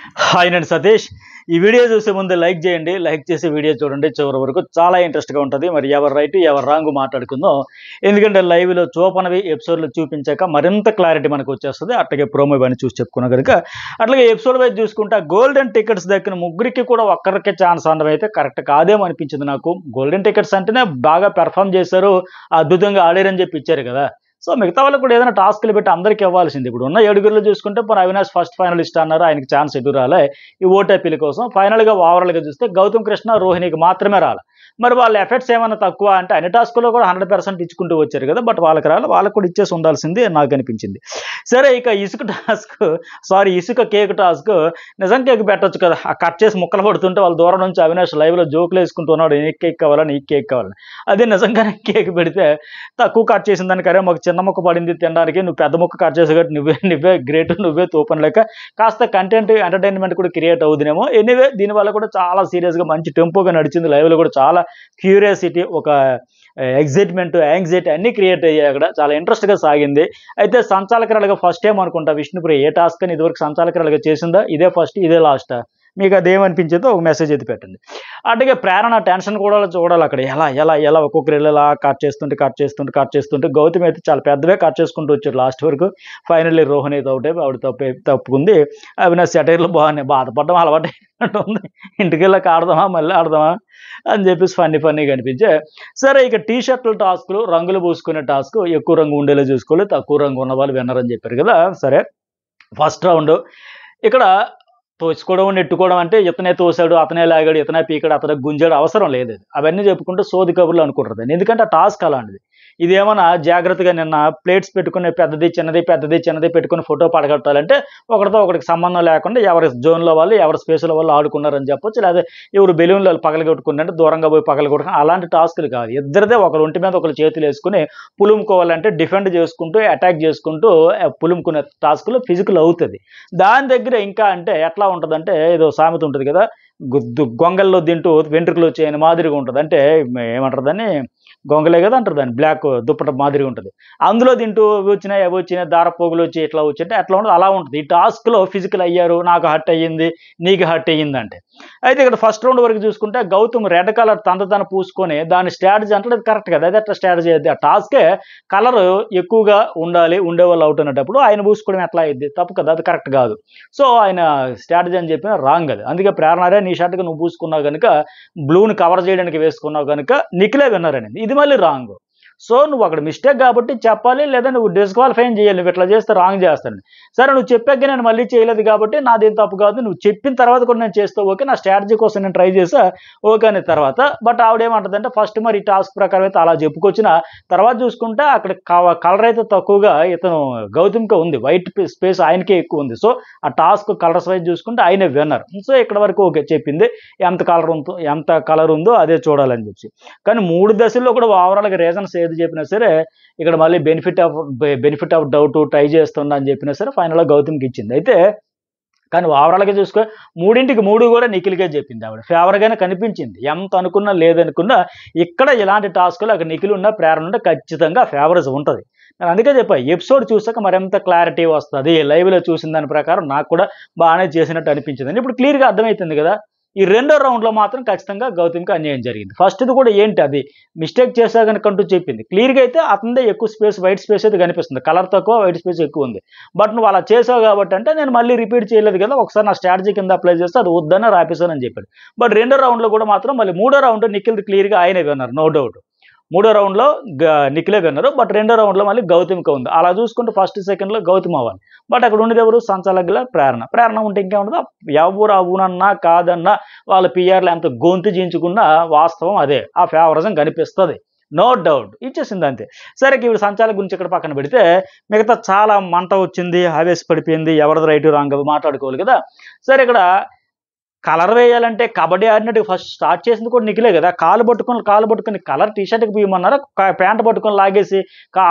Hi నేను సతీష్. ఈ video చూసే ముందు లైక్ చేయండి. లైక్ చేసి వీడియో చూడండి చివరి వరకు. చాలా ఇంట్రెస్ట్గా ఉంటుంది. మరి ఎవరు రైట్ ఎవరు రాంగ్ మాట్లాడుకుందాం. ఎందుకంటే లైవ్లో చూపనవి ఎపిసోడ్లు చూపించాక మరింత క్లారిటీ మనకు వచ్చేస్తుంది. అట్లాగే ప్రోమో ఇవన్నీ చూసి చెప్పుకున్నా కనుక అట్లాగే ఎపిసోడ్ వైజ్ చూసుకుంటే గోల్డెన్ టికెట్స్ దక్కిన ముగ్గురికి కూడా ఒక్కరికే ఛాన్స్ అనడం అయితే కరెక్ట్ కాదేమో అనిపించింది నాకు. గోల్డెన్ టికెట్స్ అంటేనే బాగా పెర్ఫామ్ చేశారు, అద్భుతంగా ఆడారని చెప్పి ఇచ్చారు కదా. సో మిగతా వాళ్ళకి కూడా ఏదైనా టాస్క్లు పెట్టి అందరికీ ఇవ్వాల్సింది. ఇప్పుడు ఉన్న ఏడుగురిలో చూసుకుంటే మరి అవినాష్ ఫస్ట్ ఫైనలిస్ట్ అన్నారు, ఆయనకి ఛాన్స్ ఎటు రాలే ఈ ఓటీపీల కోసం. ఫైనల్గా ఓవరాల్గా చూస్తే గౌతమ్ కృష్ణ, రోహిణికి మాత్రమే రాలే. మరి వాళ్ళ ఎఫెక్ట్స్ ఏమైనా తక్కువ అంటే అన్ని టాస్కుల్లో కూడా 100% ఇచ్చుకుంటూ వచ్చారు కదా. బట్ వాళ్ళకి రాలే, వాళ్ళకి కూడా ఇచ్చేసి ఉండాల్సింది నాకు అనిపించింది. సరే, ఇక ఇసుక కేక్ టాస్క్ నిజం కేక్ పెట్టొచ్చు కదా. ఆ కట్ చేసి ముక్కలు పడుతుంటే వాళ్ళ దూరం నుంచి అవినాష్ లైవ్లో జోకులు వేసుకుంటున్నాడు, నీ కేక్ కావాలా నీ కేక్ కావాలని. అదే నిజంగానే కేక్ పెడితే తక్కువ కట్ చేసిన దానికి అరే మాకు చిన్న ముక్క పడింది తినడానికి, నువ్వు పెద్ద ముక్క కట్ చేసి కాబట్టి నువ్వే గ్రేట్, నువ్వే తోపని లెక్క. కాస్త కంటెంట్ ఎంటర్టైన్మెంట్ కూడా క్రియేట్ అవుతుందేమో. ఎనీవే దీనివల్ల కూడా చాలా సీరియస్గా మంచి టెంపోగా నడిచింది. లైవ్లో కూడా చాలా క్యూరియాసిటీ, ఒక ఎగ్జైట్మెంట్, యాంగ్జైటీ అన్నీ క్రియేట్ అయ్యాయి. అక్కడ చాలా ఇంట్రెస్ట్గా సాగింది. అయితే సంచాలకురాలుగా ఫస్ట్ టైం అనుకుంటా విష్ణుప్రియ ఏ టాస్క్ అని ఇదివరకు సంచాలకురాలుగా చేసిందా, ఇదే ఫస్ట్ ఇదే లాస్టా? మీకు అదేమనిపించిందో ఒక మెసేజ్ అయితే పెట్టండి. అట్లాగే ప్రేరణ టెన్షన్ కూడా చూడాలి అక్కడ. ఎలా ఎలా ఎలా ఒక్కొక్కరు ఇలా కట్ చేస్తుంటే గౌతమ్ అయితే చాలా పెద్దవే కట్ చేసుకుంటూ వచ్చారు లాస్ట్ వరకు. ఫైనల్లీ రోహిణి అయితే ఒకటే ఆవిడ తప్పుకుంది. అవినాష్ సెటైర్లు బాగున్నాయి, బాధపడడం అలవాటు ఉంది. ఇంటికి వెళ్ళాక ఆడదామా మళ్ళీ ఆడదామా అని చెప్పేసి ఫన్నీగా అనిపించే. సరే, ఇక టీ షర్ట్ల టాస్క్లు, రంగులు పూసుకునే టాస్క్, ఎక్కువ రంగు ఉండేలా చూసుకోవాలి, తక్కువ రంగు ఉన్న వాళ్ళు విన్నర్ అని చెప్పారు కదా. సరే, ఫస్ట్ రౌండ్ ఇక్కడ తోసుకోవడం నెట్టుకోవడం అంటే ఇతనే తోసాడు, అతనే లాగాడు, ఇతనే పీకాడు, అతనే గుంజాడు అవసరం లేదు. అవన్నీ చెప్పుకుంటూ సోది కబుర్లు అనుకుంటారు. ఎందుకంటే ఆ టాస్క్ అలాంటిది. ఇదేమన్నా జాగ్రత్తగా నిన్న ప్లేట్స్ పెట్టుకుని పెద్దది చిన్నది పెట్టుకుని ఫోటో పడగట్టాలంటే ఒకరితో ఒకరికి సంబంధం లేకుండా ఎవరి జోన్లో వాళ్ళు ఎవరి స్పేస్లో వాళ్ళు ఆడుకున్నారని చెప్పొచ్చు. లేదా ఎవరు బెలూన్లు పగలగొట్టుకున్నట్టు దూరంగా పోయి పగలగొట్టుకుని అలాంటి టాస్కులు కాదు. ఇద్దరిదే ఒకరు ఒంటి మీద ఒకరు చేతులు వేసుకుని పులుముకోవాలంటే డిఫెండ్ చేసుకుంటూ అటాక్ చేసుకుంటూ పులుముకునే టాస్కులు ఫిజికల్ అవుతుంది. దాని దగ్గర ఇంకా అంటే ఎట్లా ఉంటుందంటే ఏదో సామెత ఉంటుంది కదా, గొంగల్లో తింటూ వెంట్రుకలు వచ్చాయని మాదిరిగా ఉంటుంది. అంటే ఏమంటారు దాన్ని, గొంగలే కదా అంటారు దాన్ని, బ్లాక్ దుప్పట మాదిరిగా ఉంటుంది. అందులో తింటూ అవి వచ్చినాయి దారపోగులు వచ్చి ఇట్లా వచ్చి అట్లా ఉంటుంది. అలా ఉంటుంది. ఈ టాస్క్లో ఫిజికల్ అయ్యారు, నాకు హర్ట్ అయ్యింది, నీకు హర్ట్ అయ్యింది అంటే. అయితే ఇక్కడ ఫస్ట్ రౌండ్ వరకు చూసుకుంటే గౌతమ్ రెడ్ కలర్ తను పూసుకొని దాని స్ట్రాటజీ అంటే అది కరెక్ట్ కదా. అది అట్లా స్ట్రాటజీ అయితే ఆ టాస్కే కలర్ ఎక్కువగా ఉండేవాళ్ళు అవుట్ అన్నప్పుడు ఆయన పూసుకోవడం ఎట్లా అయింది, తప్పు కదా, అది కరెక్ట్ కాదు. సో ఆయన స్ట్రాటజీ అని చెప్పిన రాంగ్ అది. అందుకే ప్రేరణరే నీ షర్ట్గా నువ్వు పూసుకున్నావు కనుక, బ్లూని కవర్ చేయడానికి వేసుకున్నావు కనుక నిఖిలే విన్నర్ అనేది. ఇది మళ్ళీ రాంగ్. సో నువ్వు అక్కడ మిస్టేక్ కాబట్టి చెప్పాలి, లేదా నువ్వు డిస్క్వాలిఫై చేయాలి. నువ్వు ఇట్లా చేస్తే రాంగ్ చేస్తాను. సరే, నువ్వు చెప్పాక నేను మళ్ళీ చేయలేదు కాబట్టి నాదేం తప్పు కాదు, నువ్వు చెప్పిన తర్వాత కూడా నేను చేస్తా ఓకే, నా స్ట్రాటజీ కోసం నేను ట్రై చేసా ఓకే అనే తర్వాత. బట్ ఆవిడేమంటుందంటే ఫస్ట్ మరి ఈ టాస్క్ ప్రకారం అయితే అలా చెప్పుకొచ్చిన తర్వాత చూసుకుంటే అక్కడ కలర్ అయితే తక్కువగా ఇతను గౌతమ్కే ఉంది, వైట్ స్పేస్ ఆయనకే ఎక్కువ ఉంది. సో ఆ టాస్క్ కలర్స్ వైజ్ చూసుకుంటే ఆయనే విన్నర్. సో ఇక్కడ వరకు ఓకే చెప్పింది, ఎంత కలర్ ఉందో అదే చూడాలని చెప్పి. కానీ 3 దశల్లో కూడా ఓవరాల్గా రీజన్స్ ఏది చెప్పినా సరే ఇక్కడ మళ్ళీ బెనిఫిట్ ఆఫ్ డౌట్ ట్రై చేస్తున్నా అని చెప్పినా సరే ఫైనల్గా గౌతమ్కి ఇచ్చింది. అయితే కానీ ఓవరాల్గా చూసుకో 3ంటికి 3 కూడా నిఖిల్కే చెప్పింది. ఆవిడ ఫేవర్గానే కనిపించింది. ఎంత అనుకున్నా లేదనుకున్నా ఇక్కడ ఇలాంటి టాస్కులు అక్కడ నిఖిల్ ఉన్న ప్రేరణ ఉంటే ఖచ్చితంగా ఫేవరేజ్ ఉంటుంది. నేను అందుకే చెప్పా, ఎపిసోడ్ చూసాక మరింత క్లారిటీ వస్తుంది. లైవ్లో చూసిన దాని ప్రకారం నాకు కూడా బాగానే చేసినట్టు అనిపించింది. ఇప్పుడు క్లియర్గా అర్థమవుతుంది కదా. ఈ రెండో రౌండ్లో మాత్రం ఖచ్చితంగా గౌతమ్కి అన్యాయం జరిగింది. ఫస్ట్ది కూడా ఏంటి, అది మిస్టేక్ చేసా కనుకంటూ చెప్పింది. క్లియర్గా అయితే అతనిదే ఎక్కువ స్పేస్, వైట్ స్పేస్ అయితే కనిపిస్తుంది. కలర్ తక్కువ, వైట్ స్పేస్ ఎక్కువ ఉంది. బట్ నువ్వు అలా చేసావు కాబట్టి అంటే నేను మళ్ళీ రిపీట్ చేయలేదు కదా, ఒకసారి నా స్ట్రాటజీ కింద అప్లై చేస్తే అది వద్దనే రాపేశానని చెప్పాడు. బట్ రెండో రౌండ్లో కూడా మాత్రం మళ్ళీ మూడో రౌండ్ నిఖిల్ది క్లియర్గా ఆయనే విన్నారు, నో డౌట్. మూడో రౌండ్లో నిఖిలే విన్నారు. బట్ రెండో రౌండ్లో మళ్ళీ గౌతమ్కి ఉంది. అలా చూసుకుంటే ఫస్ట్ సెకండ్లో గౌతమ్ అవ్వాలి. బట్ అక్కడ ఉండేది ఎవరు, సంచాలకుల ప్రేరణ ఉంటే ఇంకేముండదు. ఎవరు అవునన్నా కాదన్నా వాళ్ళ పిఆర్లు ఎంత గొంతు జించుకున్నా వాస్తవం అదే, ఆ ఫేవరిజం కనిపిస్తుంది, నో డౌట్ ఇచ్చేసింది అంతే. సరే, ఇప్పుడు సంచాలక గురించి ఇక్కడ పక్కన పెడితే మిగతా చాలా మంట వచ్చింది, ఆవేశపడిపోయింది, ఎవరిది రైట్ రాంగ్ మాట్లాడుకోవాలి కదా. సరే, ఇక్కడ కలర్ వేయాలంటే కబడ్డీ ఆడినట్టు ఫస్ట్ స్టార్ట్ చేసింది కూడా నిఖిలే కదా. కాలు పట్టుకొని కలర్ టీషర్ట్కి బియ్యమన్నారా, ప్యాంట్ పట్టుకొని లాగేసి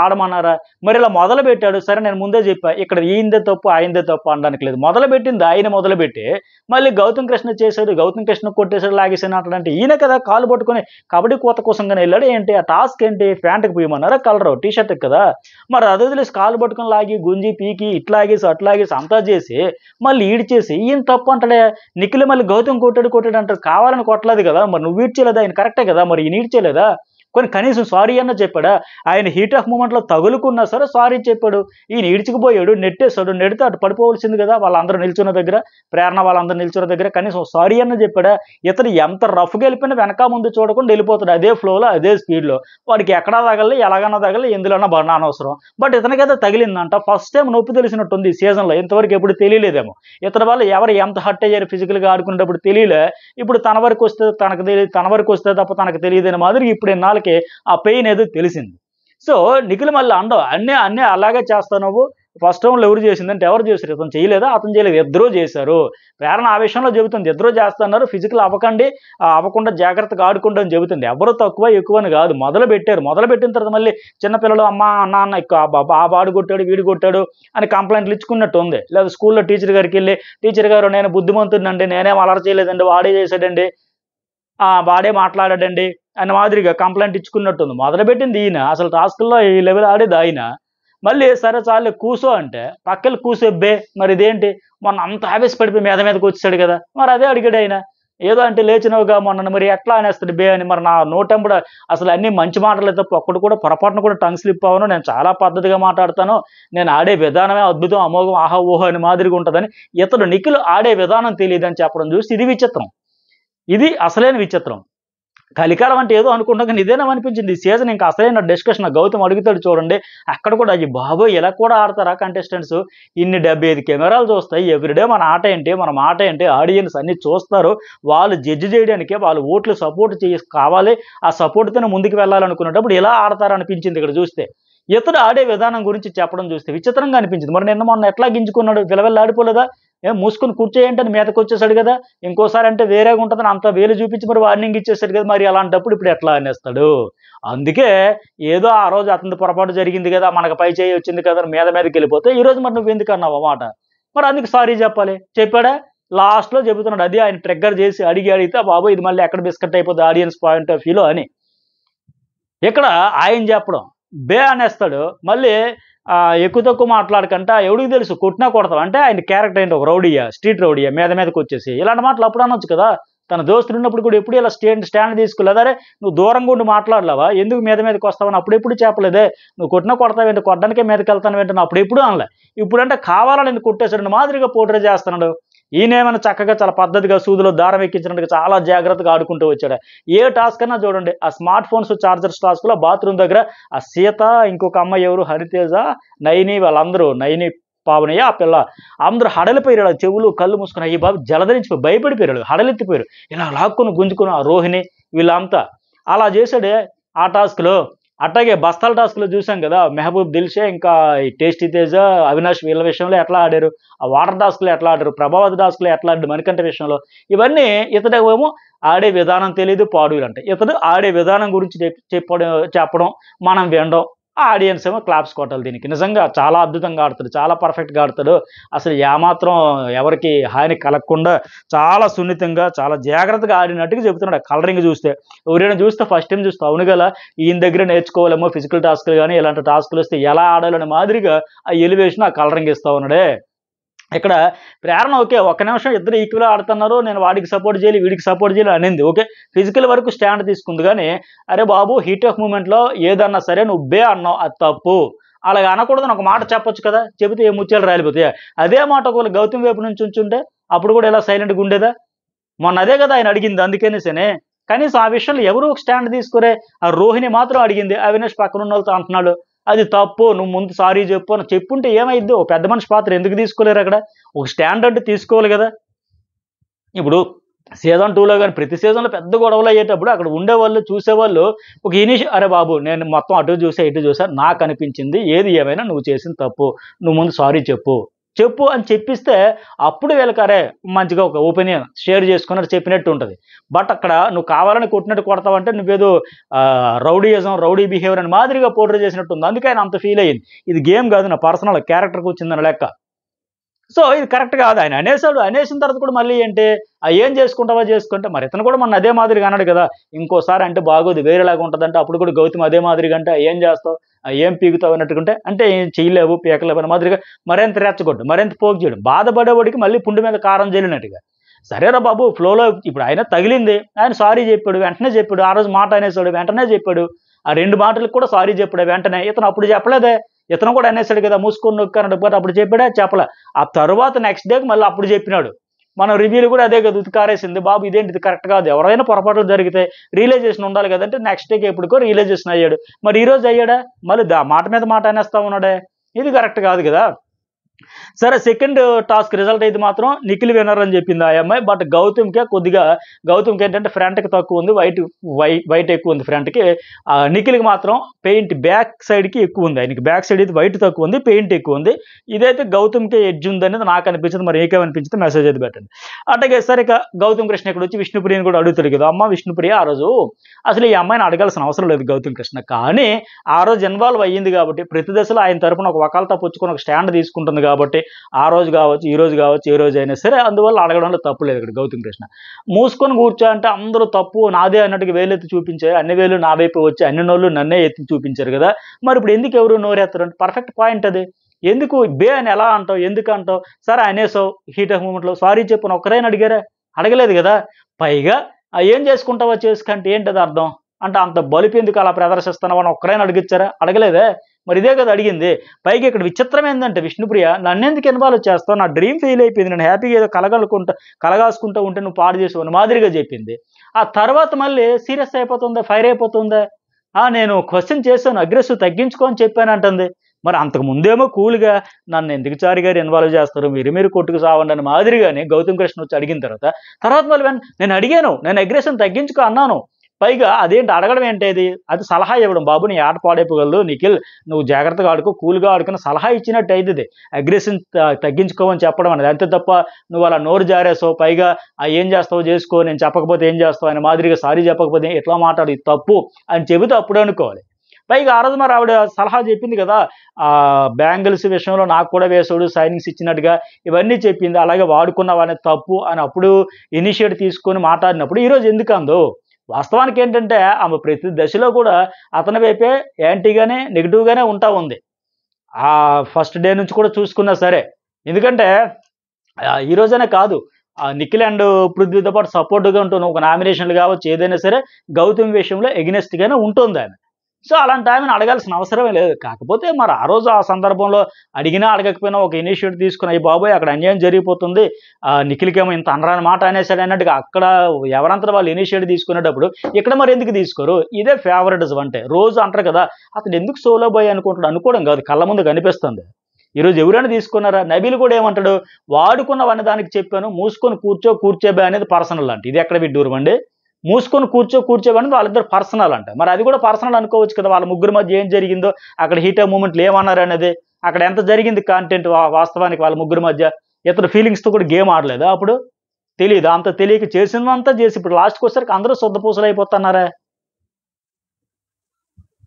ఆడమన్నారా? మరి ఇలా మొదలు పెట్టాడు. సరే, నేను ముందే చెప్పా, ఇక్కడ ఈయందే తప్పు ఆయనదే తప్పు అనడానికి లేదు. మొదలు పెట్టింది ఆయన మొదలుపెట్టి మళ్ళీ గౌతమ్ కృష్ణ చేశాడు, గౌతమ్ కృష్ణ కొట్టేశాడు, లాగేసాడు అంటే ఈయన కదా కాలు పట్టుకొని కబడ్డీ కోత కోసంగానే వెళ్ళాడు. ఏంటి ఆ టాస్క్ ఏంటి? ప్యాంట్కి బియ్యమన్నారా కలరు టీషర్ట్కి కదా. మరి అది వదిలేసి కాలు పట్టుకొని లాగి గుంజి పీకి ఇట్లాగేసి అట్లాగేసి అంతా చేసి మళ్ళీ ఈడ్చేసి ఈయన తప్పు అంటాడే. నిఖిల్ మళ్ళీ గౌతమ్ కొట్టాడు అంటారు. కావాలని కొట్టలేదు కదా, మరి నువ్వు ఈడ్చేయలేదా? ఆయన కరెక్టే కదా, మరి ఈయన ఈడ్చేయలేదా? కొన్ని కనీసం సారీ అన్న చెప్పాడా? ఆయన హీట్ ఆఫ్ మూమెంట్లో తగులుకున్నా సరే సారీ చెప్పాడు. ఈయన ఈడ్చుకుపోయాడు, నెట్టేస్తాడు, నెడితే అటు పడిపోవలసింది కదా వాళ్ళందరూ నిల్చున్న దగ్గర, ప్రేరణ వాళ్ళందరూ నిల్చున్న దగ్గర. కనీసం సారీ అన్న చెప్పాడా? ఇతను ఎంత రఫ్గా వెళ్ళిపోయినా వెనక ముందు చూడకుండా వెళ్ళిపోతాడు, అదే ఫ్లోలో అదే స్పీడ్లో. వాడికి ఎక్కడా తగలి ఎలాగన్నా తగలి ఎందులోనా బండ అనవసరం. బట్ ఇతనికైతే తగిలిందంట. ఫస్ట్ టైం నొప్పి తెలిసినట్టుంది ఈ సీజన్లో. ఇంతవరకు ఎప్పుడు తెలియలేదేమో. ఇతని వల్ల ఎవరు ఎంత హర్ట్ అయ్యారు ఫిజికల్గా ఆడుకునేటప్పుడు తెలియలే. ఇప్పుడు తన వరకు వస్తే తనకు తెలియదు, తన వరకు వస్తే తప్ప తనకు తెలియదని మాదిరి ఇప్పుడు ఇన్నాళ్ళకి ఆ పెయిన్ ఏదో తెలిసింది. సో నిఖిల్ మళ్ళీ అన్నీ అలాగే చేస్తావు నువ్వు. ఫస్ట్ రౌండ్లో ఎవరు చేసిందంటే ఎవరు చేశారు? ఇతను చేయలేదా? అతను చేయలేదు, ఇద్దరూ చేశారు. ప్రేరణ ఆ విషయంలో చెబుతుంది, ఇద్దరూ చేస్తున్నారు, ఫిజికల్ అవ్వకుండా జాగ్రత్తగా ఆడుకుంటూ అని చెబుతుంది. ఎవరు తక్కువ ఎక్కువ అని కాదు, మొదలు పెట్టిన తర్వాత మళ్ళీ చిన్నపిల్లలు అమ్మ నాన్న ఆ వాడు కొట్టాడు వీడు కొట్టాడు అని కంప్లైంట్లు ఇచ్చుకున్నట్టు ఉంది. లేదా స్కూల్లో టీచర్ గారికి వెళ్ళి, టీచర్ గారు నేను బుద్ధిమంతుడినండి, నేనేం అలర్ చేయలేదండి, వాడే చేశాడండి, వాడే మాట్లాడాడండి అని మాదిరిగా కంప్లైంట్ ఇచ్చుకున్నట్టుంది. మొదలుపెట్టింది ఈయన. అసలు టాస్క్లో ఈ లెవెల్ ఆడేది ఆయన. మళ్ళీ సరే చాలే కూసో అంటే పక్కన కూసెబ్బే. మరి ఇదేంటి? మొన్న అంత హ్యాబీస్ పడిపోయి మీదకి వచ్చాడు కదా, మరి అదే అడిగాడు ఆయన. ఏదో అంటే లేచినవుగా మొన్న, మరి ఎట్లా అనేస్తాడు బే అని. మరి నా నోటంబడ అసలు అన్ని మంచి మాటలే తప్ప ఒక్కడు కూడా పొరపాటున కూడా టంగ్ స్లిప్ అవ్వను, నేను చాలా పద్ధతిగా మాట్లాడతాను, నేను ఆడే విధానమే అద్భుతం అమోఘం ఆహా ఊహో అని మాదిరిగా ఉంటుందని. ఇతడు నిఖిల్ ఆడే విధానం తెలియదని చెప్పడం చూసి ఇది విచిత్రం. ఇది అసలైన విచిత్రం. కలికాలం అంటే ఏదో అనుకుంటాం కానీ ఇదేనా అనిపించింది. ఈ సీజన్ ఇంకా అసలైన డిస్కషన్. గౌతమ్ అడుగుతాడు చూడండి, అక్కడ కూడా అయ్యి బాబోయ్ ఇలా కూడా ఆడతారా కంటెస్టెంట్స్, ఇన్ని 75 కెమెరాలు చూస్తాయి, ఎవ్రీడే మన ఆట ఏంటి మన మాట ఏంటి, ఆడియన్స్ అన్ని చూస్తారు, వాళ్ళు జడ్జి చేయడానికే వాళ్ళు ఓట్లు సపోర్ట్ కావాలి, ఆ సపోర్ట్తోనే ముందుకు వెళ్ళాలనుకునేటప్పుడు ఇలా ఆడతారా అనిపించింది ఇక్కడ చూస్తే. ఇతడు ఆడే విధానం గురించి చెప్పడం చూస్తే విచిత్రంగా అనిపించింది. మరి మొన్న ఎట్లా గింజుకున్నాడు, విలవెల్లి ఆడిపోలేదా? మూసుకొని కూర్చోయంటే అని మీదకి వచ్చేసాడు కదా. ఇంకోసారి అంటే వేరేగా ఉంటుందని అంత వేలు చూపించి మరి వార్నింగ్ ఇచ్చేసాడు కదా. మరి అలాంటప్పుడు ఇప్పుడు ఎట్లా అనేస్తాడు? అందుకే ఏదో ఆ రోజు అతని పొరపాటు జరిగింది కదా, మనకు పై చేయి వచ్చింది కదా, మీదకి వెళ్ళిపోతే ఈ రోజు మరి నువ్వు ఎందుకు అన్నావు మాట? మరి అందుకు సారీ చెప్పాలి. చెప్పాడా? లాస్ట్లో చెబుతున్నాడు. అది ఆయన ట్రిగ్గర్ చేసి అడిగితే బాబు ఇది మళ్ళీ ఎక్కడ బిస్కట్ అయిపోతుంది ఆడియన్స్ పాయింట్ ఆఫ్ వ్యూలో అని. ఇక్కడ ఆయన చెప్పడం బే అనేస్తాడు. మళ్ళీ ఎక్కువ తక్కువ మాట్లాడకంటే ఎవడికి తెలుసు కొట్టినా కొడతావు అంటే ఆయన క్యారెక్టర్ ఏంటి, ఒక రౌడీయా, స్ట్రీట్ రౌడీయా, మీదకి వచ్చేసి ఇలాంటి మాటలు అప్పుడు అనొచ్చు కదా. తన దోస్తులు ఉన్నప్పుడు కూడా ఎప్పుడు ఇలా స్టాండ్ తీసుకోలేదు. అరే నువ్వు దూరంగా ఉండి మాట్లాడలేవా, ఎందుకు మీదకి వస్తావని అప్పుడెప్పుడు చెప్పలేదే. నువ్వు కొట్టినా కొడతావేంటి, కొట్టడానికే మీదకి వెళ్తాను ఏంటని అప్పుడు ఎప్పుడు అనలే. ఇప్పుడంటే కావాలని ఎందుకు కొట్టేశాడు మాదిరిగా పోట్రే చేస్తున్నాడు. ఈయనేమైనా చక్కగా చాలా పద్ధతిగా సూదిలో దారం ఎక్కించినట్టుగా చాలా జాగ్రత్తగా ఆడుకుంటూ వచ్చాడు. ఏ టాస్క్ అన్నా చూడండి, ఆ స్మార్ట్ ఫోన్స్ చార్జర్స్ టాస్క్లో బాత్రూమ్ దగ్గర ఆ సీత, ఇంకొక అమ్మాయి ఎవరు హరితేజ, నైని, వాళ్ళందరూ నైని పావనయ్య ఆ పిల్ల అందరూ హడలిపోయారు. చెవులు కళ్ళు మూసుకుని అయ్యి బాబు జలధరించిపోయి భయపడిపోయారు, హడలెత్తిపోయారు, ఇలా లాక్కుని గుంజుకుని ఆ రోహిణి వీళ్ళంతా అలా చేశాడే ఆ టాస్క్లో. అట్లాగే బస్తాల టాస్క్లో చూసాం కదా, మెహబూబ్ దిల్షే ఇంకా ఈ టేస్టీ తేజ, అవినాష్ వీళ్ళ విషయంలో ఎట్లా ఆడారు, ఆ వాటర్ టాస్క్లో ఎట్లా ఆడారు, ప్రభావతి టాస్క్లో ఎట్లా ఆడారు మణికంఠ విషయంలో. ఇవన్నీ ఇతడేమో ఆడే విధానం తెలియదు పాడు అంటే, ఇతడు ఆడే విధానం గురించి చెప్పడం మనం వినడం, ఆడియన్స్ ఏమో క్లాప్స్ కొట్టాలి. దీనికి నిజంగా చాలా అద్భుతంగా ఆడతాడు, చాలా పర్ఫెక్ట్గా ఆడతాడు. అసలు ఏమాత్రం ఎవరికి హాని కలగకుండా చాలా సున్నితంగా చాలా జాగ్రత్తగా ఆడినట్టుగా చెబుతున్నాడు. కలరింగ్ చూస్తే ఎవరైనా చూస్తే ఫస్ట్ టైం చూస్తే అవును గల ఈయన దగ్గర నేర్చుకోవాలేమో ఫిజికల్ టాస్క్లు కానీ ఇలాంటి టాస్క్లు వస్తే ఎలా ఆడాలని మాదిరిగా ఆ ఎలివేషన్ ఆ కలరింగ్ ఇస్తా ఉన్నాడే. ఇక్కడ ప్రేరణ ఓకే, ఒక్క నిమిషం ఇద్దరు ఈక్వల్ ఆడుతున్నారు, నేను వాడికి సపోర్ట్ చేయాలి వీడికి సపోర్ట్ చేయాలి అనింది ఓకే, ఫిజికల్ వరకు స్టాండ్ తీసుకుంది. కానీ అరే బాబు హీట్ ఆఫ్ మూమెంట్లో ఏదన్నా సరే నువ్వు బే అన్నావు, అది తప్పు, అలాగ అనకూడదని ఒక మాట చెప్పొచ్చు కదా, చెబితే ఏ ముత్యాలు రాలిపోతాయి. అదే మాట ఒకవేళ గౌతమ్ వైపు నుంచి ఉంచుంటే అప్పుడు కూడా ఇలా సైలెంట్గా ఉండేదా? మొన్న అదే కదా ఆయన అడిగింది. అందుకనేసనే కనీసం ఆ విషయంలో ఎవరు ఒక స్టాండ్ తీసుకురే. ఆ రోహిణి మాత్రం అడిగింది, అవినాష్ పక్కన ఉన్న వాళ్ళతో అంటున్నాడు అది తప్పు, నువ్వు ముందు సారీ చెప్పు అని చెప్పుంటే ఏమైద్ది? ఓ పెద్ద మనిషి పాత్ర ఎందుకు తీసుకోలేరు? అక్కడ ఒక స్టాండ్ అంటే తీసుకోవాలి కదా. ఇప్పుడు సీజన్ 2లో కానీ ప్రతి సీజన్లో పెద్ద గొడవలు అయ్యేటప్పుడు అక్కడ ఉండేవాళ్ళు చూసేవాళ్ళు ఒక అరే బాబు నేను మొత్తం అటు చూసా ఇటు చూసా, నాకు అనిపించింది ఏది ఏమైనా నువ్వు చేసిన తప్పు, నువ్వు ముందు సారీ చెప్పు, చెప్పు అని చెప్పిస్తే అప్పుడు వీళ్ళకరే మంచిగా ఒక ఒపీనియన్ షేర్ చేసుకున్నట్టు చెప్పినట్టు ఉంటుంది. బట్ అక్కడ నువ్వు కావాలని కొట్టినట్టు కొడతావంటే నువ్వేదో రౌడీయిజం, రౌడీ బిహేవియర్ అని మాదిరిగా పోర్ట్రే చేసినట్టు ఉంది. అందుకే ఆయన అంత ఫీల్ అయ్యింది. ఇది గేమ్ కాదు, నా పర్సనల్ క్యారెక్టర్కి వచ్చిందని లెక్క. సో ఇది కరెక్ట్ కాదు. ఆయన అనేసాడు. అనేసిన తర్వాత కూడా మళ్ళీ అంటే ఏం చేసుకుంటావా చేసుకుంటే, మరి ఇతను కూడా మన అదే మాదిరిగా అన్నాడు కదా, ఇంకోసారి అంటే బాగోదు, వేరేలాగా ఉంటుందంటే అప్పుడు కూడా గౌతమ్ అదే మాదిరిగా అంటే ఏం చేస్తావు, ఏం పీకుతావు అన్నట్టుకుంటే అంటే ఏం చేయలేవు, పీకలేవు అనే మాదిరిగా మరింత రెచ్చగొట్టు, మరింత పోగు చేయడం, బాధపడేవాడికి మళ్ళీ పుండి మీద కారం జల్లినట్టుగా. సరేరా బాబు, ఫ్లోలో ఇప్పుడు ఆయన తగిలింది, ఆయన సారీ చెప్పాడు, వెంటనే చెప్పాడు. ఆ రోజు మాట అనేసాడు, వెంటనే చెప్పాడు. ఆ 2 మాటలకు కూడా సారీ చెప్పాడు వెంటనే. ఇతను అప్పుడు చెప్పలేదే, ఇతను కూడా అనేసాడు కదా, మూసుకొని నొక్కాడు, బట్ అప్పుడు చెప్పాడా, చెప్పలే. ఆ తర్వాత నెక్స్ట్ డేకి మళ్ళీ అప్పుడు చెప్పినాడు. మన రివ్యూలు కూడా అదే కదా ఉతికారేసింది, బాబు ఇదేంటి, ఇది కరెక్ట్ కాదు, ఎవరైనా పొరపాట్లు జరిగితే రియలైజేషన్ ఉండాలి కదంటే నెక్స్ట్ డేకి ఎప్పుడుకో రియలైజేషన్ అయ్యాడు. మరి ఈ రోజు అయ్యాడా, మళ్ళీ మాట మీద మాట అనేస్తా ఉన్నాడే, ఇది కరెక్ట్ కాదు కదా. సరే, సెకండ్ టాస్క్ రిజల్ట్ అయితే మాత్రం నిఖిల్ విన్నర్ అని చెప్పింది ఆ అమ్మాయి. బట్ గౌతమ్కి ఏంటంటే ఫ్రంట్కి తక్కువ ఉంది, వైట్ ఎక్కువ ఉంది ఫ్రంట్కి. నిఖిల్కి మాత్రం పెయింట్ బ్యాక్ సైడ్కి ఎక్కువ ఉంది. ఆయనకి బ్యాక్ సైడ్ అయితే వైట్ తక్కువ ఉంది, పెయింట్ ఎక్కువ ఉంది. ఇదైతే గౌతమ్కి ఎడ్జ్ ఉంది అనేది నాకు అనిపించింది. మరి ఏకేమనిపించింది మెసేజ్ అయితే పెట్టండి. అట్లాగే సరే, ఇక గౌతమ్ కృష్ణ ఇక్కడ వచ్చి విష్ణుప్రియని కూడా అడుగుతాడు కదా, అమ్మ విష్ణుప్రియ ఆ రోజు అసలు ఈ అమ్మాయిని అడగాల్సిన అవసరం లేదు గౌతమ్ కృష్ణ, కానీ ఆ రోజు ఇన్వాల్వ్ అయ్యింది కాబట్టి ప్రతి దశలో ఆయన తరపున ఒక వకాలతా పుచ్చుకొని ఒక స్టాండ్ తీసుకుంటుంది కాబట్టి ఆ రోజు కావచ్చు, ఈ రోజు కావచ్చు, ఏ రోజు అయినా సరే అందువల్ల అడగడంలో తప్పు లేదు. ఇక్కడ గౌతమ్ కృష్ణ మూసుకొని కూర్చో అంటే అందరూ తప్పు నాదే అన్నట్టుగా వేలెత్తి చూపించారు, అన్ని వేలు నా వైపు వచ్చి అన్ని నోళ్ళు నన్నే ఎత్తి చూపించారు కదా, మరి ఇప్పుడు ఎందుకు ఎవరు నోరెత్తారు అంటే పర్ఫెక్ట్ పాయింట్ అది. ఎందుకు బే అని ఎలా అంటావు, ఎందుకు అంటావు, సరే అనేసావు హీట్ ఆఫ్ మూమెంట్లో సారీ చెప్పు ఒక్కరైనా అడిగారా, అడగలేదు కదా. పైగా ఏం చేసుకుంటావో చేసుకుంటే ఏంటది అర్థం అంటే అంత బలిపి ఎందుకు అలా ప్రదర్శిస్తున్నావు అని ఒక్కరైనా అడిగిచ్చారా, అడగలేదే. మరి ఇదే కదా అడిగింది. పైగా ఇక్కడ విచిత్రం ఏంటంటే విష్ణుప్రియ నన్నెందుకు ఇన్వాల్వ్ చేస్తావు, నా డ్రీమ్ ఫెయిల్ అయిపోయింది, నేను హ్యాపీగా ఏదో కలగాసుకుంటూ ఉంటే నువ్వు పాడు చేసావు మాదిరిగా చెప్పింది. ఆ తర్వాత మళ్ళీ సీరియస్ అయిపోతుందా, ఫైర్ అయిపోతుందా, నేను క్వశ్చన్ చేశాను, అగ్రెసివ్ తగ్గించుకో అని చెప్పాను అంటుంది. మరి అంతకు ముందేమో కూల్గా నన్ను ఎందుకు చారి గారు ఇన్వాల్వ్ చేస్తారు, మీరు కొట్టుకు సావండి అని మాదిరిగానే గౌతమ్ కృష్ణ వచ్చి అడిగిన తర్వాత మళ్ళీ నేను అడిగాను, నేను అగ్రెషన్ తగ్గించుకో అన్నాను. పైగా అదేంటి అడగడం ఏంటేది, అది సలహా ఇవ్వడం, బాబు నీ ఆట పాడైపోగలదు నిఖిల్, నువ్వు జాగ్రత్తగా ఆడుకో, కూల్గా ఆడుకుని సలహా ఇచ్చినట్టు అవుతుంది, అగ్రెషన్ తగ్గించుకోమని చెప్పడం అనేది. అంతే తప్ప నువ్వు అలా నోరు జారేసావు, పైగా ఏం చేస్తావు చేసుకో, నేను చెప్పకపోతే ఏం చేస్తావు అనే మాదిరిగా సారీ చెప్పకపోతే ఎట్లా మాట్లాడు, ఇది తప్పు అని చెబితే అప్పుడు అనుకోవాలి. పైగా ఆ రోజు మరి ఆవిడ సలహా చెప్పింది కదా, బ్యాంగిల్స్ విషయంలో నాకు కూడా వేసాడు సైనింగ్స్ ఇచ్చినట్టుగా ఇవన్నీ చెప్పింది, అలాగే వాడుకున్నావనే తప్పు అని అప్పుడు ఇనిషియేట్ తీసుకొని మాట్లాడినప్పుడు ఈరోజు ఎందుకు అందో. వాస్తవానికి ఏంటంటే ఆమె ప్రతి దశలో కూడా అతని వైపే యాంటీగానే నెగిటివ్గానే ఉంటా ఉంది. ఆ ఫస్ట్ డే నుంచి కూడా చూసుకున్నా సరే, ఎందుకంటే ఈ రోజనే కాదు, నిఖిల్ అండ్ పృథ్వీతో పాటు సపోర్ట్గా ఉంటుంది, ఒక నామినేషన్లు కావచ్చు ఏదైనా సరే గౌతమ్ విషయంలో ఎగ్నెస్ట్గానే ఉంటుంది ఆమె. సో అలాంటి ఆమెను అడగాల్సిన అవసరమే లేదు. కాకపోతే మరి ఆ రోజు ఆ సందర్భంలో అడిగినా అడగకపోయినా ఒక ఇనిషియేటివ్ తీసుకుని అయ్యి బాబోయ్ అక్కడ అన్యాయం జరిగిపోతుంది, నిఖిల్కేమో ఇంత అనరాని మాట అనేసాడు అన్నట్టుగా అక్కడ ఎవరంతా వాళ్ళు ఇనిషియేటివ్ తీసుకునేటప్పుడు ఇక్కడ మరి ఎందుకు తీసుకోరు. ఇదే ఫేవరెటిజం అంటే. రోజు అంటారు కదా అతను ఎందుకు సోలో బాయ్ అనుకోవడం కాదు, కళ్ళ ముందు కనిపిస్తుంది. ఈరోజు ఎవరైనా తీసుకున్నారా, నబీల్ కూడా ఏమంటాడు, వాడుకున్నవన్నీ దానికి చెప్పాను, మూసుకొని కూర్చోబే అనేది పర్సనల్ అంటే. ఇది ఎక్కడ విడ్డూరం అండి, మూసుకొని కూర్చోబడి వాళ్ళిద్దరు పర్సనల్ అంట. మరి అది కూడా పర్సనల్ అనుకోవచ్చు కదా, వాళ్ళ ముగ్గురు మధ్య ఏం జరిగిందో, అక్కడ హీట్ ఆఫ్ మూమెంట్లు ఏమన్నారు అనేది, అక్కడ ఎంత జరిగింది కంటెంట్ వాస్తవానికి వాళ్ళ ముగ్గురు మధ్య. ఇతను ఫీలింగ్స్తో కూడా గేమ్ ఆడలేదా అప్పుడు, తెలియదు. అంత తెలియక చేసిందంతా చేసి ఇప్పుడు లాస్ట్కి వచ్చేసరికి అందరూ శుద్ధపూసలు అయిపోతున్నారా.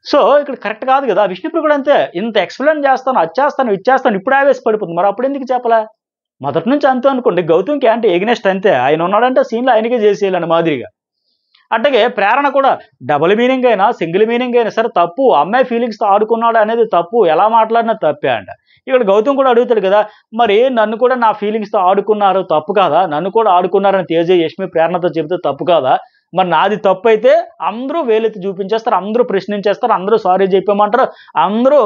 సో ఇక్కడ కరెక్ట్ కాదు కదా. విష్ణుప్రియ కూడా అంతే, ఇంత ఎక్స్ప్లెయిన్ చేస్తాను, అది చేస్తాను, ఇది చేస్తాను, ఇప్పుడు ఆవేశపడిపోతుంది. మరి అప్పుడు ఎందుకు చెప్పలే, మొదటి నుంచి అంతే అనుకోండి. గౌతమ్కి అంటే ఎగ్నెస్ట్ అంతే, ఆయన ఉన్నాడంటే సీన్లో ఆయనకే చేసేయాలని మాదిరిగా. అట్లాగే ప్రేరణ కూడా డబుల్ మీనింగ్ అయినా సింగిల్ మీనింగ్ అయినా సరే తప్పు, అమ్మాయి ఫీలింగ్స్తో ఆడుకున్నాడు అనేది తప్పు, ఎలా మాట్లాడినా తప్పే అంట. ఇక్కడ గౌతమ్ కూడా అడుగుతాడు కదా, మరి నన్ను కూడా నా ఫీలింగ్స్తో ఆడుకున్నారు తప్పు కాదా, నన్ను కూడా ఆడుకున్నారని తేజ యష్మి ప్రేరణతో చెబితే తప్పు కాదా, మరి నాది తప్పు అయితే అందరూ వేలెత్తి చూపించేస్తారు, అందరూ ప్రశ్నించేస్తారు, అందరూ సారీ చెప్పామంటారు, అందరూ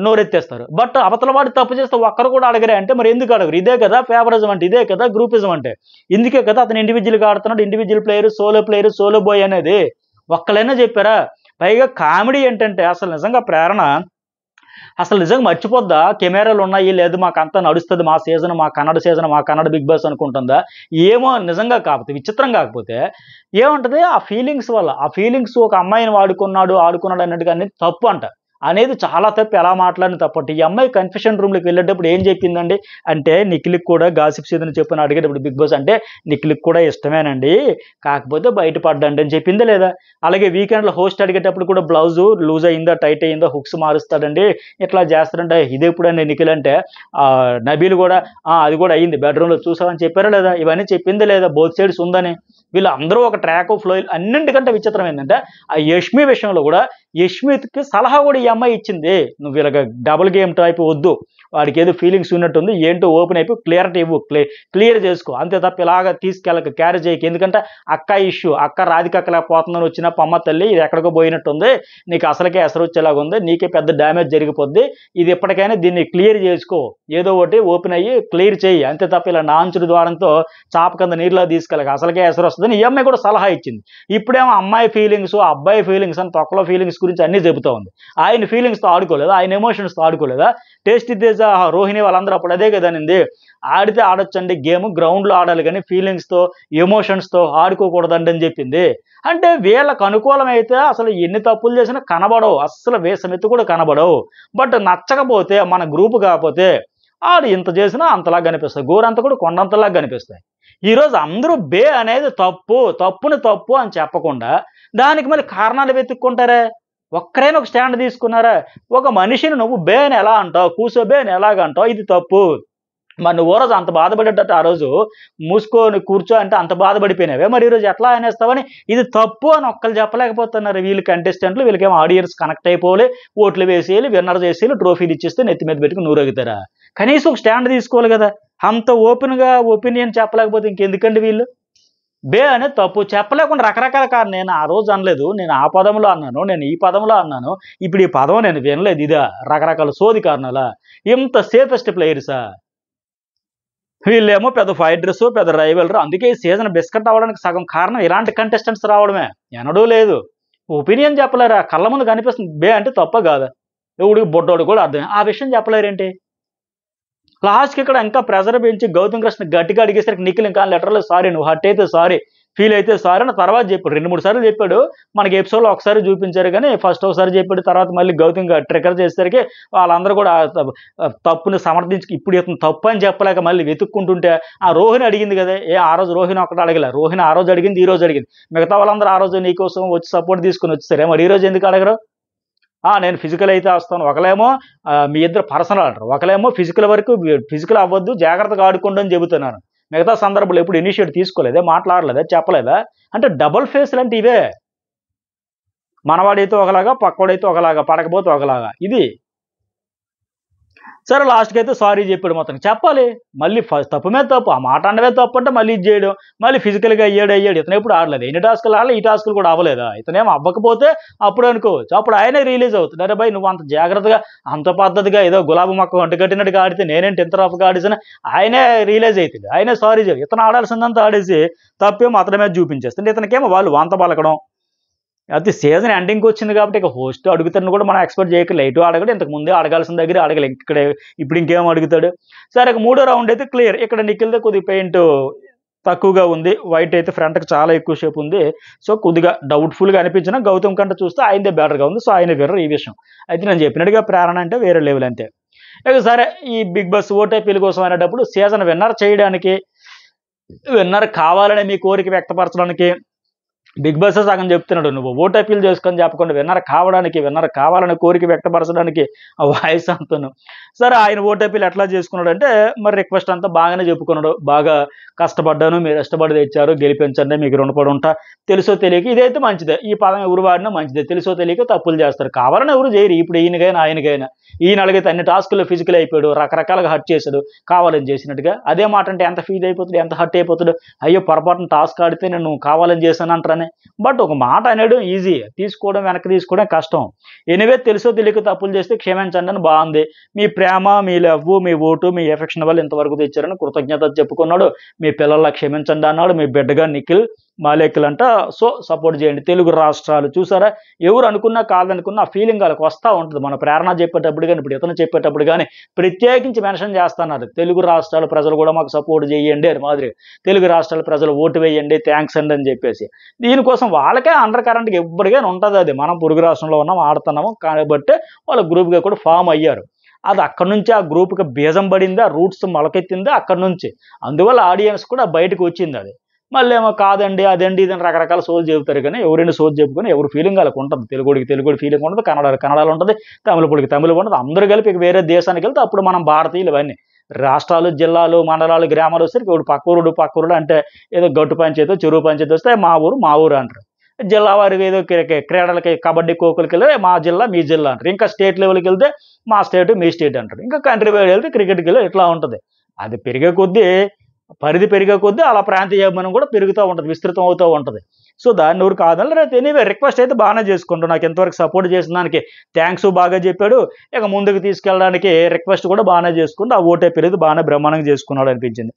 నోరెత్తేస్తారు. బట్ అవతల వాడు తప్పు చేస్తే ఒక్కరు కూడా అడగరే అంటే మరి ఎందుకు అడగరు. ఇదే కదా ఫేవరిజం అంటే, ఇదే కదా గ్రూపిజం అంటే. ఇందుకే కదా అతను ఇండివిజువల్గా ఆడుతున్నాడు, ఇండివిజువల్ ప్లేయర్, సోలో బాయ్ అనేది ఒక్కలైనా చెప్పారా. పైగా కామెడీ ఏంటంటే అసలు నిజంగా ప్రేరణ అసలు నిజంగా మర్చిపోద్దా, కెమెరాలు ఉన్నాయి లేదు మాకంతా నడుస్తుంది, మా సీజన్, మా కన్నడ బిగ్ బాస్ అనుకుంటుందా ఏమో. నిజంగా కాకపోతే విచిత్రం కాకపోతే ఏముంటుంది, ఆ ఫీలింగ్స్ వల్ల, ఆ ఫీలింగ్స్ ఒక అమ్మాయిని ఆడుకున్నాడు అన్నట్టుగా అనేది తప్పు అంట. అనేది చాలా తప్పు. ఎలా మాట్లాడిన తప్పటి. ఈ అమ్మాయి కన్ఫెషన్ రూమ్లోకి వెళ్ళేటప్పుడు ఏం చెప్పిందండి అంటే, నిఖిల్కి కూడా గాసిప్స్ ఏదైనా చెప్పని అడిగేటప్పుడు బిగ్ బాస్ అంటే, నిఖిల్కి కూడా ఇష్టమేనండి, కాకపోతే బయటపడ్డండి అని చెప్పిందా లేదా? అలాగే వీకెండ్లో హోస్ట్ అడిగేటప్పుడు కూడా బ్లౌజు లూజ్ అయిందా టైట్ అయిందా హుక్స్ మారుస్తాడండి, ఇట్లా చేస్తాడంటే ఇది ఎప్పుడండి నిఖిల్ అంటే నబీల్ కూడా అది కూడా అయింది బెడ్రూమ్లో చూసామని చెప్పారా లేదా? ఇవన్నీ చెప్పిందా లేదా? బోత్ సైడ్స్ ఉందని. వీళ్ళందరూ ఒక ట్రాక్ ఫ్లో. అన్నింటికంటే విచిత్రం ఏంటంటే ఆ యష్మి విషయంలో కూడా యష్మిత్కి సలహా కూడా ఈ అమ్మాయి ఇచ్చింది. నువ్వు ఇలాగ డబుల్ గేమ్ టైప్ వద్దు, వాడికి ఏదో ఫీలింగ్స్ ఉన్నట్టుంది, ఏంటో ఓపెన్ అయిపోయి క్లియరిటీ ఇవ్వు, క్లియర్ చేసుకో, అంతే తప్ప ఇలాగ తీసుకెళ్ళక క్యారీ చేయకు. ఎందుకంటే అక్క ఇష్యూ, అక్క రాధికక్కలేకపోతుందని వచ్చినప్పుడు అమ్మ తల్లి ఇది ఎక్కడికో పోయినట్టుంది, నీకు అసలుకే ఎసరు వచ్చేలాగా ఉంది, నీకే పెద్ద డ్యామేజ్ జరిగిపోద్ది, ఇది ఎప్పటికైనా దీన్ని క్లియర్ చేసుకో, ఏదో ఒకటి ఓపెన్ అయ్యి క్లియర్ చేయి, అంతే తప్ప ఇలా నాంచుడు ద్వారంతో చాప కింద నీరులో తీసుకెళ్ళక అసలుకే ఎసరు వస్తుందని ఈ అమ్మాయి కూడా సలహా ఇచ్చింది. ఇప్పుడేమో అమ్మాయి ఫీలింగ్స్ అబ్బాయి ఫీలింగ్స్ అని తొక్కలో ఫీలింగ్స్ గురించి అన్నీ చెబుతూ ఉంది. ఆయన ఫీలింగ్స్తో ఆడుకోలేదా? ఆయన ఎమోషన్స్తో ఆడుకోలేదా? టేస్టీ తేజ రోహిణి వాళ్ళందరూ అప్పుడు అదే కదా అనింది, ఆడితే ఆడొచ్చండి గేమ్, గ్రౌండ్లో ఆడాలి కానీ ఫీలింగ్స్తో ఎమోషన్స్తో ఆడుకోకూడదండి అని చెప్పింది. అంటే వీళ్ళకు అనుకూలమైతే అసలు ఎన్ని తప్పులు చేసినా కనబడవు, అస్సలు వేసమెత్తు కూడా కనబడవు. బట్ నచ్చకపోతే మన గ్రూపు కాకపోతే ఆడు ఇంత చేసినా అంతలా కనిపిస్తాయి, గోరంతా కూడా కొండంతలా కనిపిస్తాయి. ఈరోజు అందరూ బే అనేది తప్పు, తప్పుని తప్పు అని చెప్పకుండా దానికి మళ్ళీ కారణాలు వెతుక్కుంటారే. ఒక్కరైనా ఒక స్టాండ్ తీసుకున్నారా? ఒక మనిషిని నువ్వు బే అని ఎలా అంటావు, కూసో బే అని ఎలాగంటావు, ఇది తప్పు. మరి నువ్వు ఓ రోజు అంత బాధపడేటట్టు ఆ రోజు మూసుకొని కూర్చో అంటే అంత బాధపడిపోయినావే, మరి ఈరోజు ఎట్లా అనేస్తావని ఇది తప్పు అని ఒక్కరు చెప్పలేకపోతున్నారు. వీళ్ళు కంటెస్టెంట్లు, వీళ్ళకేమో ఆడియన్స్ కనెక్ట్ అయిపోవాలి, ఓట్లు వేసేయాలి, విన్నర్ చేసేయాలి, ట్రోఫీలు ఇచ్చేస్తే నెత్తి మీద పెట్టుకుని నూరగుతారా? కనీసం ఒక స్టాండ్ తీసుకోవాలి కదా. అంత ఓపెన్గా ఒపీనియన్ చెప్పలేకపోతే ఇంకెందుకండి వీళ్ళు? బే అనేది తప్పు చెప్పలేకుండా రకరకాల కారణం. నేను ఆ రోజు అనలేదు, నేను ఆ పదంలో అన్నాను, నేను ఈ పదంలో అన్నాను, ఇప్పుడు ఈ పదం నేను వినలేదు, ఇదా రకరకాల సోది కారణాలా? ఇంత సేఫెస్ట్ ప్లేయర్సా వీళ్ళేమో? పెద్ద ఫైటర్స్, పెద్ద రైవలరు. అందుకే ఈ సీజన్ బిస్కట్ అవ్వడానికి సగం కారణం ఇలాంటి కంటెస్టెంట్స్ రావడమే. ఎనడూ లేదు. ఒపీనియన్ చెప్పలేరా? కళ్ళ ముందు కనిపిస్తుంది బే అంటే తప్ప కాదా? ఎవడికి బొడ్డోడు కూడా అర్థం ఆ విషయం చెప్పలేరేంటి? లాస్ట్కి ఇక్కడ ఇంకా ప్రెజర్ పెంచి గౌతమ్ కృష్ణ గట్టిగా అడిగేసరికి నిఖిల్ ఇంకా లెటర్లో సారీ, నువ్వు హర్ట్ అయితే సారీ, ఫీల్ అయితే సారీ అని తర్వాత చెప్పాడు. 2-3 సార్లు చెప్పాడు. మనకి ఎపిసోడ్లో ఒకసారి చూపించారు కానీ ఫస్ట్ ఒకసారి చెప్పాడు, తర్వాత మళ్ళీ గౌతమ్ ట్రిగర్ చేసేసరికి వాళ్ళందరూ కూడా తప్పుని సమర్థించి ఇప్పుడు ఇతను తప్పు అని చెప్పలేక మళ్ళీ వెతుక్కుంటుంటే ఆ రోహిణి అడిగింది కదా, ఆ రోజు రోహిణి ఒకటి అడగలే, రోహిణి ఆ రోజు అడిగింది, ఈ రోజు అడిగింది, మిగతా వాళ్ళందరూ ఆ రోజు నీకోసం వచ్చి సపోర్ట్ తీసుకుని వచ్చేసరే, మరి ఈ రోజు ఎందుకు అడగరు? నేను ఫిజికల్ అయితే వస్తాను. ఒకలేమో మీ ఇద్దరు పర్సనల్ అంటారు, ఒకలేమో ఫిజికల్ వరకు, ఫిజికల్ అవ్వద్దు జాగ్రత్తగా ఆడుకోండి అని చెబుతున్నాను. మిగతా సందర్భంలో ఎప్పుడు ఇనిషియేట్ తీసుకోలేదా, మాట్లాడలేదా, చెప్పలేదా? అంటే డబుల్ ఫేస్లు అంటే ఇవే. మనవాడైతే ఒకలాగా, పక్కవాడైతే ఒకలాగా, పడకపోతే ఒకలాగా. ఇది సరే లాస్ట్కి అయితే సారీ చెప్పాడు. మొత్తం చెప్పాలి మళ్ళీ తప్పు మీద తప్పు, ఆ మాట అనవే తప్పు అంటే మళ్ళీ ఇది చేయడం, మళ్ళీ ఫిజికల్గా అయ్యాడు. ఇతను ఎప్పుడు ఆడలేదు, ఎన్ని టాస్కులు ఆడలే, ఈ టాస్కులు కూడా అవ్వలేదా? ఇతనేమో అవ్వకపోతే అప్పుడు అనుకోవచ్చు, అప్పుడు ఆయనే రిలీజ్ అవుతుంది. అరే భయ్ నువ్వు అంత జాగ్రత్తగా అంత పద్ధతిగా ఏదో గులాబీ మొక్క వంటగట్టినట్టుగా ఆడితే నేనేంటి ఇంత రఫ్గా ఆడిసిన, ఆయనే రిలీజ్ అవుతుంది, ఆయనే సారీ చెప్పి ఇతను ఆడాల్సిందంతా ఆడేసి తప్పేమో అతని మీద చూపించేస్తుంది. ఇతనికేమో వాళ్ళు వంత పలకడం. అది సీజన్ ఎండింగ్కి వచ్చింది కాబట్టి ఇక హోస్ట్ అడుగుతారని కూడా మనం ఎక్స్పెక్ట్ చేయక లైట్ అడగడు, ఇంతకు ముందే అడగాల్సిన దగ్గర అడగలే, ఇక్కడ ఇప్పుడు ఇంకేం అడుగుతాడు? సరే ఇక 3వ రౌండ్ అయితే క్లియర్. ఇక్కడ నిఖిల్దే కొద్దిగా పెయింట్ తక్కువగా ఉంది, వైట్ అయితే ఫ్రంట్కి చాలా ఎక్కువ షేప్ ఉంది, సో కొద్దిగా డౌట్ఫుల్గా అనిపించిన గౌతమ్ కంటే చూస్తే ఆయనదే బెటర్గా ఉంది, సో ఆయన విన్నర్ ఈ విషయం. అయితే నేను చెప్పినట్టుగా ప్రేరణ అంటే వేరే లెవెల్ అంతే. ఇక సరే ఈ బిగ్ బాస్ ఓటీపీల కోసం అనేటప్పుడు సీజన్ విన్నర్ చేయడానికి, విన్నర్ కావాలని మీ కోరిక వ్యక్తపరచడానికి బిగ్ బాస్ సగం చెప్తున్నాడు, నువ్వు ఓటు అప్పీల్ చేసుకొని చెప్పకుండా విన్నర్ కావాలని కోరిక వ్యక్తపరచడానికి ఆ వాయిస్ అంతాను. సరే ఆయన ఓటు అప్పీల్ ఎట్లా చేసుకున్నాడు అంటే, మరి రిక్వెస్ట్ అంతా బాగానే చెప్పుకున్నాడు, బాగా కష్టపడ్డాను, మీరు ఇష్టపడి తెచ్చారు, గెలిపించండి, మీకు రుణపడి ఉంటా, తెలుసో తెలియక. ఇదైతే మంచిదే, ఈ పదం ఎవరు వాడినా మంచిదే, తెలుసో తెలియక తప్పులు చేస్తారు, కావాలని ఎవరు చేయరు. ఇప్పుడు ఆయనకైనా ఈయన అడిగితే అన్ని టాస్కుల్లో ఫిజికల్ అయిపోయాడు, రకరకాలుగా హర్ట్ చేశాడు, కావాలని చేసినట్టుగా. అదే మాట అంటే ఎంత ఫీల్ అయిపోతాడు, ఎంత హర్ట్ అయిపోతాడు, అయ్యో పొరపాటున టాస్క్ ఆడితే నేను కావాలని చేశాను అంటారని. బట్ ఒక మాట అనేది ఈజీ, తీసుకోవడం వెనక్కి తీసుకోవడం కష్టం. ఎనివే తెలుసో తెలియక తప్పులు చేస్తే క్షమించండి అని బాగుంది, మీ ప్రేమ, మీ లవ్, మీ ఓటు, మీ ఎఫెక్షన్ వల్ల ఇంతవరకు తెచ్చారని కృతజ్ఞత చెప్పుకున్నాడు, మీ పిల్లల క్షమించండి అన్నాడు, మీ బిడ్డగా నిఖిల్ మాలేకులంట. సో సపోర్ట్ చేయండి. తెలుగు రాష్ట్రాలు చూసారా, ఎవరు అనుకున్నా కాదనుకున్నా ఆ ఫీలింగ్ వాళ్ళకి వస్తూ ఉంటుంది. మన ప్రేరణ చెప్పేటప్పుడు కానీ ఇప్పుడు ఇతను చెప్పేటప్పుడు కానీ ప్రత్యేకించి మెన్షన్ చేస్తున్నారు, తెలుగు రాష్ట్రాల ప్రజలు కూడా మాకు సపోర్ట్ చేయండి అని మాదిరి, తెలుగు రాష్ట్రాల ప్రజలు ఓటు వేయండి, థ్యాంక్స్ అండి అని చెప్పేసి. దీనికోసం వాళ్ళకే అండర్ కరెంట్గా ఎప్పటికైనా ఉంటుంది. అది మనం పొరుగు రాష్ట్రంలో ఉన్నాం, ఆడుతున్నాము కాబట్టి వాళ్ళ గ్రూప్గా కూడా ఫామ్ అయ్యారు. అది అక్కడి నుంచి ఆ గ్రూప్కి బీజం పడింది, ఆ రూట్స్ మొలకెత్తింది అక్కడి నుంచి. అందువల్ల ఆడియన్స్ కూడా బయటకు వచ్చింది. అది మళ్ళీ ఏమో కాదండి అదండి ఇదని రకరకాల సోలు చెబుతారు. కానీ ఎవరైనా సోలు చెప్పుకొని ఎవరు ఫీలింగ్ వాళ్ళకి ఉంటుంది. తెలుగుడికి తెలుగుడి ఫీలింగ్ ఉంటుంది, కన్నడలో ఉంటుంది, తమిళపుడికి తమిళ ఉంటుంది. అందరూ కలిపి ఇక వేరే దేశానికి వెళ్తే అప్పుడు మనం భారతీయులు ఇవన్నీ రాష్ట్రాలు, జిల్లాలు, మండలాలు, గ్రామాలు వచ్చేసరికి ఇప్పుడు పక్కూరుడు అంటే ఏదో గట్టు పంచాయతీ, చెరువు పంచాయతీ వస్తే మా ఊరు అంటారు. జిల్లా వారికి ఏదో క్రీడలకి కబడ్డీ, ఖోఖోలకి వెళ్తే మా జిల్లా మీ జిల్లా అంటారు. ఇంకా స్టేట్ లెవెల్కి వెళ్తే మా స్టేట్ మీ స్టేట్ అంటారు. ఇంకా కంట్రీ వైడ్ వెళ్తే క్రికెట్కి వెళ్ళి ఇట్లా ఉంటుంది. అది పెరిగే కొద్దీ, పరిధి పెరిగే కొద్దీ అలా ప్రాంతీయ అభిమానం కూడా పెరుగుతూ ఉంటుంది, విస్తృతం అవుతూ ఉంటుంది. సో దాన్ని ఎవరు కాదని రేపు ఎనీవే రిక్వెస్ట్ అయితే బాగానే చేసుకుంటాడు. నాకు ఎంతవరకు సపోర్ట్ చేసిన దానికి థ్యాంక్స్ బాగా చెప్పాడు. ఇక ముందుకు తీసుకెళ్ళడానికి రిక్వెస్ట్ కూడా బాగానే చేసుకుంటూ ఆ ఓటే పెరిగి బాగానే బ్రహ్మాండంగా చేసుకున్నాడు అనిపించింది.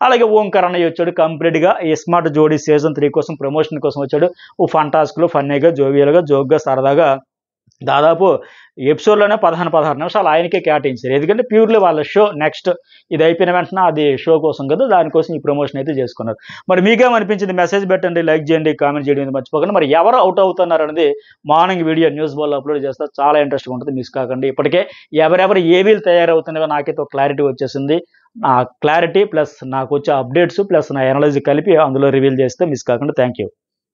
అలాగే ఓంకార్ అన్నయ్య వచ్చాడు, కంప్లీట్గా స్మార్ట్ జోడీ సీజన్ 3 కోసం ప్రమోషన్ కోసం వచ్చాడు. ఓ ఫంటాస్క్లో ఫన్నీగా జోవియల్గా జోక్గా సరదాగా దాదాపు ఎపిసోడ్లోనే 16 నిమిషాలు ఆయనకే కేటాయించారు. ఎందుకంటే ప్యూర్లీ వాళ్ళ షో నెక్స్ట్ ఇది అయిపోయిన వెంటనే అది షో కోసం కదా, దానికోసం ఈ ప్రమోషన్ అయితే చేసుకున్నారు. మరి మీకేమనిపించింది? మెసేజ్ పెట్టండి, లైక్ చేయండి, కామెంట్ చేయడం మర్చిపోకండి. మరి ఎవరు అవుట్ అవుతున్నారు అనేది మార్నింగ్ వీడియో న్యూస్ బాల్లో అప్లోడ్ చేస్తారు, చాలా ఇంట్రెస్ట్గా ఉంటుంది, మిస్ కాకండి. ఇప్పటికే ఎవరెవరు ఏవీలు తయారవుతున్నాయో నాకైతే ఒక క్లారిటీ వచ్చేసింది. ఆ క్లారిటీ ప్లస్ నాకు వచ్చే అప్డేట్స్ ప్లస్ నా ఎనాలజీ కలిపి అందులో రివీల్ చేస్తే మిస్ కాకుండా. Thank you.